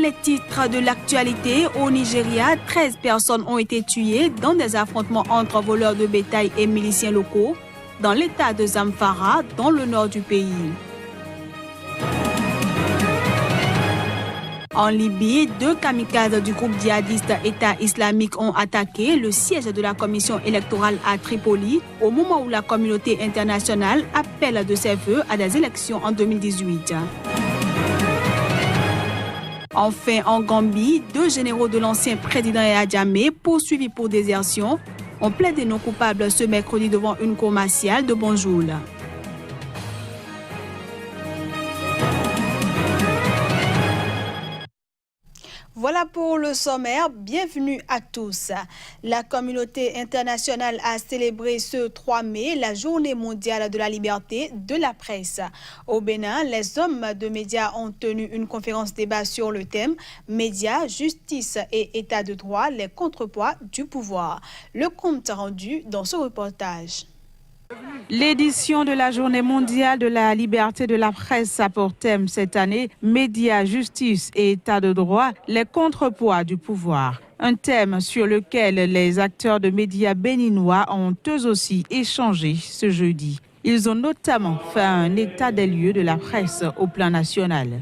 Les titres de l'actualité au Nigeria, 13 personnes ont été tuées dans des affrontements entre voleurs de bétail et miliciens locaux dans l'état de Zamfara, dans le nord du pays. En Libye, 2 kamikazes du groupe djihadiste État islamique ont attaqué le siège de la commission électorale à Tripoli au moment où la communauté internationale appelle de ses vœux à des élections en 2018. Enfin, en Gambie, 2 généraux de l'ancien président Yahya Jammeh, poursuivis pour désertion, ont plaidé non coupables ce mercredi devant une cour martiale de Banjul. Voilà pour le sommaire. Bienvenue à tous. La communauté internationale a célébré ce 3 mai la journée mondiale de la liberté de la presse. Au Bénin, les hommes de médias ont tenu une conférence débat sur le thème « Médias, justice et état de droit, les contrepoids du pouvoir ». Le compte rendu dans ce reportage. L'édition de la Journée mondiale de la liberté de la presse a pour thème cette année « Médias, justice et état de droit, les contrepoids du pouvoir ». Un thème sur lequel les acteurs de médias béninois ont eux aussi échangé ce jeudi. Ils ont notamment fait un état des lieux de la presse au plan national.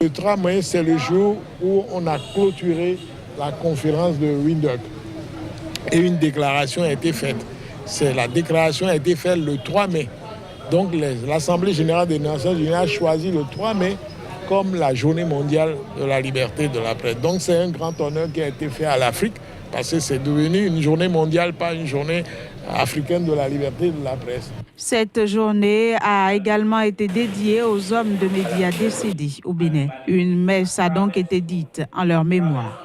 Le 3 mai, c'est le jour où on a clôturé la conférence de Windhoek et une déclaration a été faite. La déclaration a été faite le 3 mai. Donc l'Assemblée générale des Nations unies a choisi le 3 mai comme la journée mondiale de la liberté de la presse. Donc c'est un grand honneur qui a été fait à l'Afrique parce que c'est devenu une journée mondiale, pas une journée africaine de la liberté de la presse. Cette journée a également été dédiée aux hommes de médias décédés au Bénin. Une messe a donc été dite en leur mémoire.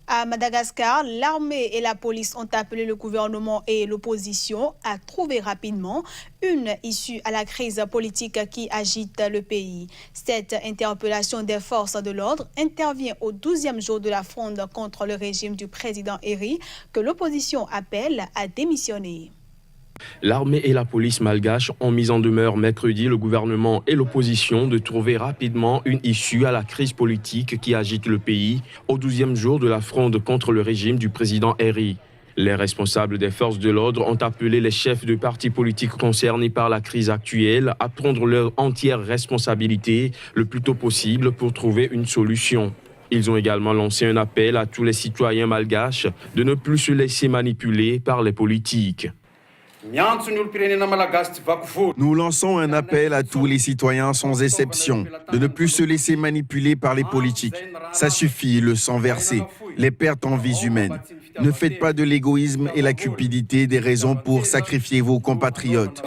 À Madagascar, l'armée et la police ont appelé le gouvernement et l'opposition à trouver rapidement une issue à la crise politique qui agite le pays. Cette interpellation des forces de l'ordre intervient au 12e jour de la fronde contre le régime du président Eri, que l'opposition appelle à démissionner. L'armée et la police malgache ont mis en demeure mercredi le gouvernement et l'opposition de trouver rapidement une issue à la crise politique qui agite le pays au 12e jour de la fronde contre le régime du président Eri. Les responsables des forces de l'ordre ont appelé les chefs de partis politiques concernés par la crise actuelle à prendre leur entière responsabilité le plus tôt possible pour trouver une solution. Ils ont également lancé un appel à tous les citoyens malgaches de ne plus se laisser manipuler par les politiques. Nous lançons un appel à tous les citoyens sans exception de ne plus se laisser manipuler par les politiques. Ça suffit, le sang versé, les pertes en vies humaines. Ne faites pas de l'égoïsme et la cupidité des raisons pour sacrifier vos compatriotes.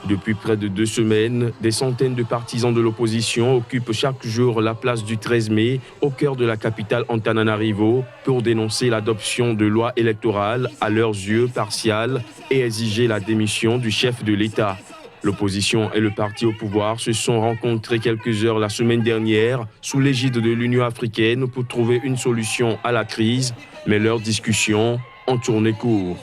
Depuis près de 2 semaines, des centaines de partisans de l'opposition occupent chaque jour la place du 13 mai au cœur de la capitale Antananarivo pour dénoncer l'adoption de lois électorales à leurs yeux partiales et exiger la démission du chef de l'État. L'opposition et le parti au pouvoir se sont rencontrés quelques heures la semaine dernière sous l'égide de l'Union africaine pour trouver une solution à la crise, mais leurs discussions ont tourné court.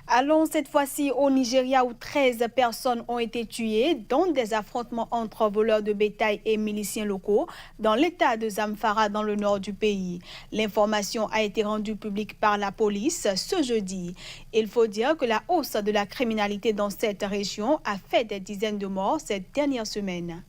Allons cette fois-ci au Nigeria où 13 personnes ont été tuées dans des affrontements entre voleurs de bétail et miliciens locaux dans l'état de Zamfara dans le nord du pays. L'information a été rendue publique par la police ce jeudi. Il faut dire que la hausse de la criminalité dans cette région a fait des dizaines de morts cette dernière semaine.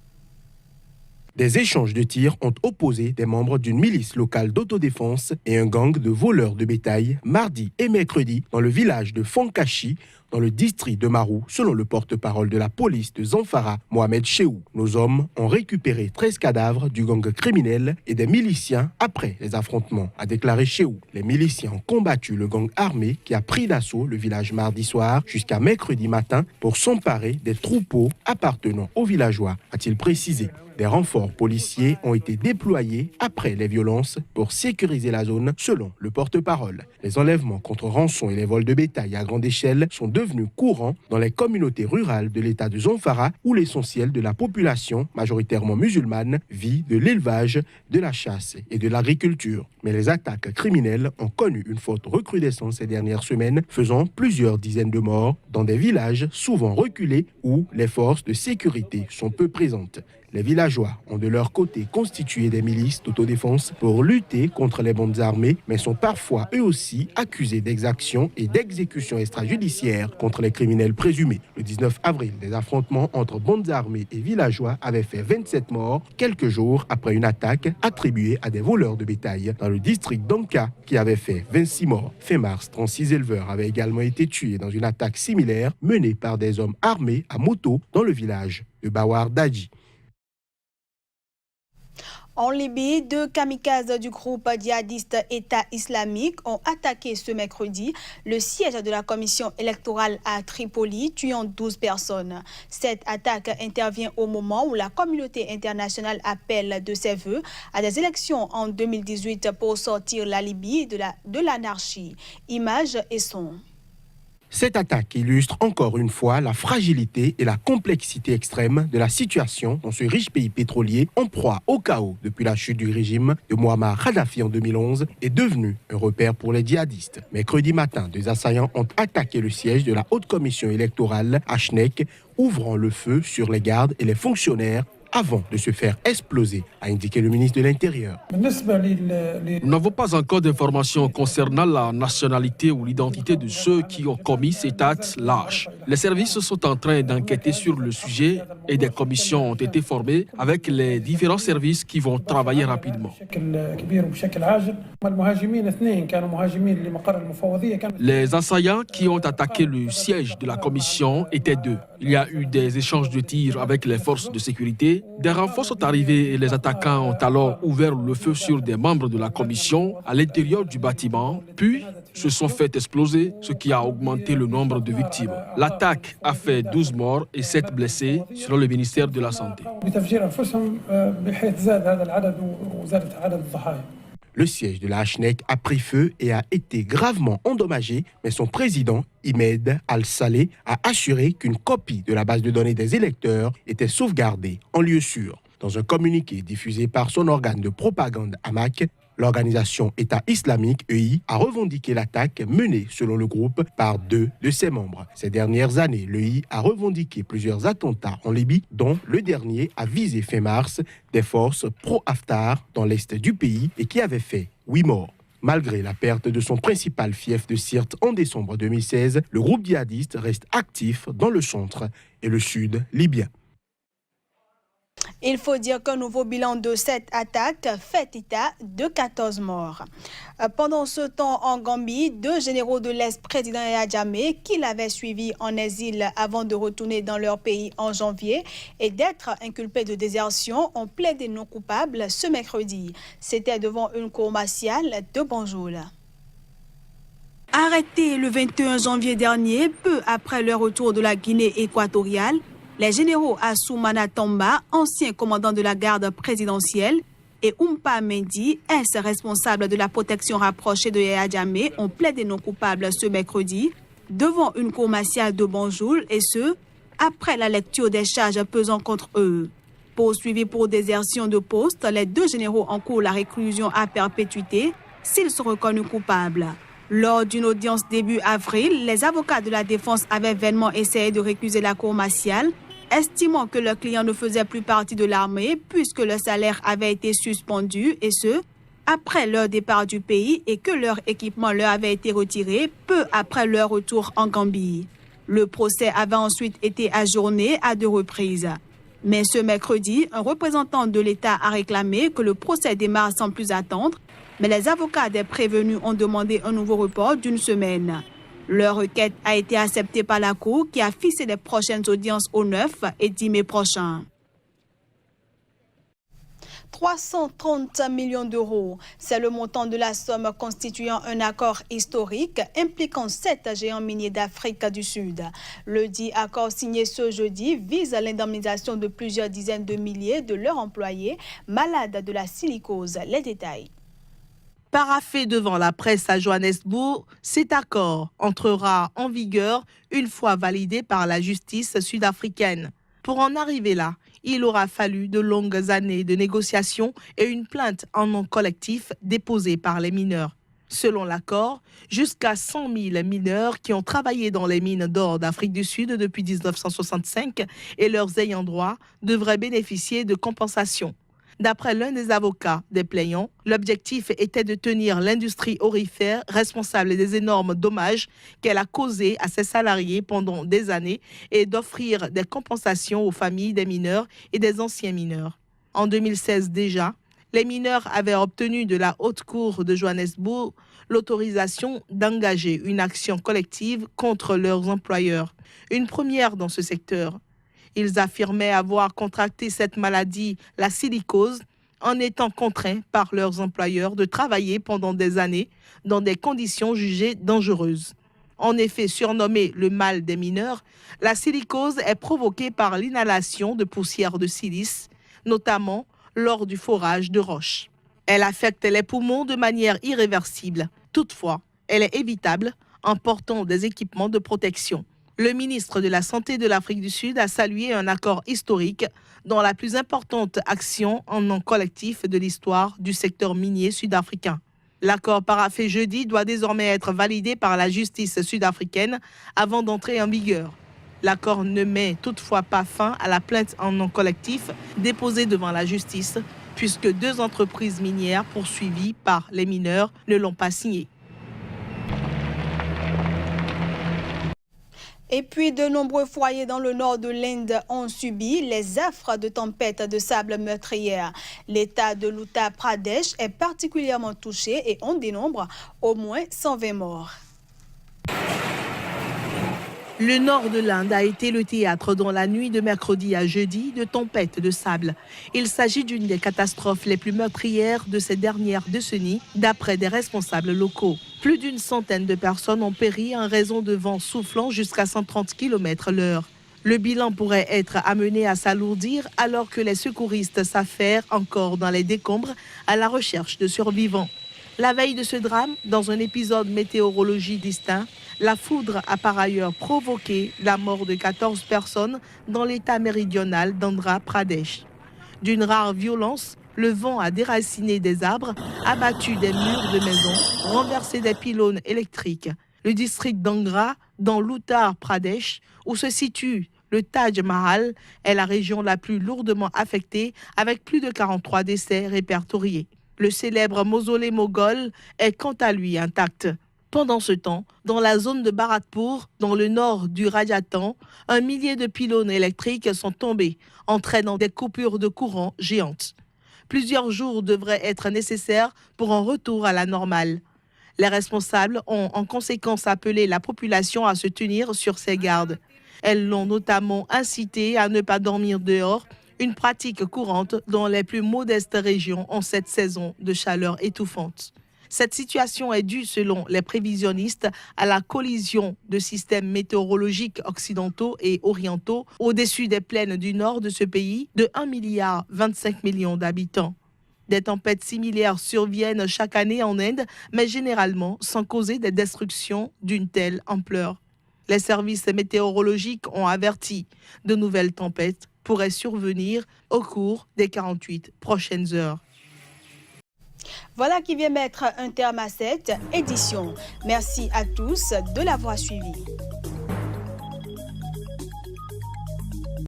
Des échanges de tirs ont opposé des membres d'une milice locale d'autodéfense et un gang de voleurs de bétail mardi et mercredi dans le village de Fonkachi, dans le district de Marou, selon le porte-parole de la police de Zamfara, Mohamed Cheou. Nos hommes ont récupéré 13 cadavres du gang criminel et des miliciens après les affrontements, a déclaré Cheou. Les miliciens ont combattu le gang armé qui a pris d'assaut le village mardi soir jusqu'à mercredi matin pour s'emparer des troupeaux appartenant aux villageois, a-t-il précisé. Des renforts policiers ont été déployés après les violences pour sécuriser la zone, selon le porte-parole. Les enlèvements contre rançon et les vols de bétail à grande échelle sont devenus courants dans les communautés rurales de l'État de Zamfara où l'essentiel de la population, majoritairement musulmane, vit de l'élevage, de la chasse et de l'agriculture. Mais les attaques criminelles ont connu une forte recrudescence ces dernières semaines, faisant plusieurs dizaines de morts dans des villages souvent reculés où les forces de sécurité sont peu présentes. Les villageois ont de leur côté constitué des milices d'autodéfense pour lutter contre les bandes armées, mais sont parfois eux aussi accusés d'exactions et d'exécutions extrajudiciaires contre les criminels présumés. Le 19 avril, des affrontements entre bandes armées et villageois avaient fait 27 morts, quelques jours après une attaque attribuée à des voleurs de bétail dans le district d'Anka qui avait fait 26 morts. Fin mars, 36 éleveurs avaient également été tués dans une attaque similaire menée par des hommes armés à moto dans le village de Bawar Daji. En Libye, 2 kamikazes du groupe djihadiste État islamique ont attaqué ce mercredi le siège de la commission électorale à Tripoli, tuant 12 personnes. Cette attaque intervient au moment où la communauté internationale appelle de ses vœux à des élections en 2018 pour sortir la Libye de l'anarchie. Images et sons. Cette attaque illustre encore une fois la fragilité et la complexité extrême de la situation dans ce riche pays pétrolier en proie au chaos depuis la chute du régime de Muammar Kadhafi en 2011 est devenu un repère pour les djihadistes. Mercredi matin, des assaillants ont attaqué le siège de la haute commission électorale à Chnek, ouvrant le feu sur les gardes et les fonctionnaires avant de se faire exploser, a indiqué le ministre de l'Intérieur. Nous n'avons pas encore d'informations concernant la nationalité ou l'identité de ceux qui ont commis cet acte lâche. Les services sont en train d'enquêter sur le sujet et des commissions ont été formées avec les différents services qui vont travailler rapidement. Les assaillants qui ont attaqué le siège de la commission étaient 2. Il y a eu des échanges de tirs avec les forces de sécurité. Des renforts sont arrivés et les attaquants ont alors ouvert le feu sur des membres de la commission à l'intérieur du bâtiment, puis se sont fait exploser, ce qui a augmenté le nombre de victimes. L'attaque a fait 12 morts et 7 blessés, selon le ministère de la Santé. Le siège de la Hachnek a pris feu et a été gravement endommagé, mais son président, Imed Al-Saleh, a assuré qu'une copie de la base de données des électeurs était sauvegardée en lieu sûr. Dans un communiqué diffusé par son organe de propagande Hamak, l'organisation État islamique, EI, a revendiqué l'attaque menée, selon le groupe, par 2 de ses membres. Ces dernières années, l'EI a revendiqué plusieurs attentats en Libye, dont le dernier a visé fin mars des forces pro-Haftar dans l'est du pays et qui avait fait 8 morts. Malgré la perte de son principal fief de Sirte en décembre 2016, le groupe djihadiste reste actif dans le centre et le sud libyen. Il faut dire qu'un nouveau bilan de cette attaque fait état de 14 morts. Pendant ce temps, en Gambie, 2 généraux de l'ex-président Yahya Jammeh, qui l'avaient suivi en exil avant de retourner dans leur pays en janvier et d'être inculpés de désertion, ont plaidé non coupables ce mercredi. C'était devant une cour martiale de Banjul. Arrêtés le 21 janvier dernier, peu après leur retour de la Guinée équatoriale, les généraux Assoumana Tamba, ancien commandant de la garde présidentielle, et Oumpa Mendy, ex-responsable de la protection rapprochée de Yahya Jammeh, ont plaidé non coupables ce mercredi devant une cour martiale de Banjul, et ce, après la lecture des charges pesant contre eux. Poursuivis pour désertion de poste, les 2 généraux encourent la réclusion à perpétuité s'ils sont reconnus coupables. Lors d'une audience début avril, les avocats de la défense avaient vainement essayé de récuser la cour martiale, estimant que leurs clients ne faisaient plus partie de l'armée puisque leur salaire avait été suspendu, et ce, après leur départ du pays et que leur équipement leur avait été retiré peu après leur retour en Gambie. Le procès avait ensuite été ajourné à 2 reprises. Mais ce mercredi, un représentant de l'État a réclamé que le procès démarre sans plus attendre, mais les avocats des prévenus ont demandé un nouveau report d'1 semaine. Leur requête a été acceptée par la Cour qui a fixé les prochaines audiences au 9 et 10 mai prochain. 330 millions d'euros, c'est le montant de la somme constituant un accord historique impliquant 7 géants miniers d'Afrique du Sud. Le dit accord signé ce jeudi vise l'indemnisation de plusieurs dizaines de milliers de leurs employés malades de la silicose. Les détails. Paraphé devant la presse à Johannesburg, cet accord entrera en vigueur une fois validé par la justice sud-africaine. Pour en arriver là, il aura fallu de longues années de négociations et une plainte en nom collectif déposée par les mineurs. Selon l'accord, jusqu'à 100 000 mineurs qui ont travaillé dans les mines d'or d'Afrique du Sud depuis 1965 et leurs ayants droit devraient bénéficier de compensations. D'après l'un des avocats des plaignants, l'objectif était de tenir l'industrie aurifère responsable des énormes dommages qu'elle a causés à ses salariés pendant des années et d'offrir des compensations aux familles des mineurs et des anciens mineurs. En 2016 déjà, les mineurs avaient obtenu de la Haute Cour de Johannesburg l'autorisation d'engager une action collective contre leurs employeurs, une première dans ce secteur. Ils affirmaient avoir contracté cette maladie, la silicose, en étant contraints par leurs employeurs de travailler pendant des années dans des conditions jugées dangereuses. En effet, surnommée le mal des mineurs, la silicose est provoquée par l'inhalation de poussière de silice, notamment lors du forage de roches. Elle affecte les poumons de manière irréversible. Toutefois, elle est évitable en portant des équipements de protection. Le ministre de la Santé de l'Afrique du Sud a salué un accord historique dans la plus importante action en nom collectif de l'histoire du secteur minier sud-africain. L'accord paraphé jeudi doit désormais être validé par la justice sud-africaine avant d'entrer en vigueur. L'accord ne met toutefois pas fin à la plainte en nom collectif déposée devant la justice, puisque 2 entreprises minières poursuivies par les mineurs ne l'ont pas signée. Et puis, de nombreux foyers dans le nord de l'Inde ont subi les affres de tempêtes de sable meurtrières. L'État de l'Uttar Pradesh est particulièrement touché et on dénombre au moins 120 morts. Le nord de l'Inde a été le théâtre dans la nuit de mercredi à jeudi de tempêtes de sable. Il s'agit d'une des catastrophes les plus meurtrières de ces dernières décennies, d'après des responsables locaux. Plus d'une centaine de personnes ont péri en raison de vents soufflant jusqu'à 130 km/h. Le bilan pourrait être amené à s'alourdir alors que les secouristes s'affairent encore dans les décombres à la recherche de survivants. La veille de ce drame, dans un épisode météorologique distinct, la foudre a par ailleurs provoqué la mort de 14 personnes dans l'état méridional d'Andhra Pradesh. D'une rare violence, le vent a déraciné des arbres, abattu des murs de maisons, renversé des pylônes électriques. Le district d'Andhra, dans l'Uttar Pradesh, où se situe le Taj Mahal, est la région la plus lourdement affectée, avec plus de 43 décès répertoriés. Le célèbre mausolée moghol est quant à lui intact. Pendant ce temps, dans la zone de Bharatpur, dans le nord du Rajasthan, un millier de pylônes électriques sont tombés, entraînant des coupures de courant géantes. Plusieurs jours devraient être nécessaires pour un retour à la normale. Les responsables ont en conséquence appelé la population à se tenir sur ses gardes. Elles l'ont notamment incité à ne pas dormir dehors, une pratique courante dans les plus modestes régions en cette saison de chaleur étouffante. Cette situation est due, selon les prévisionnistes, à la collision de systèmes météorologiques occidentaux et orientaux au-dessus des plaines du nord de ce pays de 1,25 milliard d'habitants. Des tempêtes similaires surviennent chaque année en Inde, mais généralement sans causer des destructions d'une telle ampleur. Les services météorologiques ont averti de nouvelles tempêtes pourraient survenir au cours des 48 prochaines heures. Voilà qui vient mettre un terme à cette édition. Merci à tous de l'avoir suivi.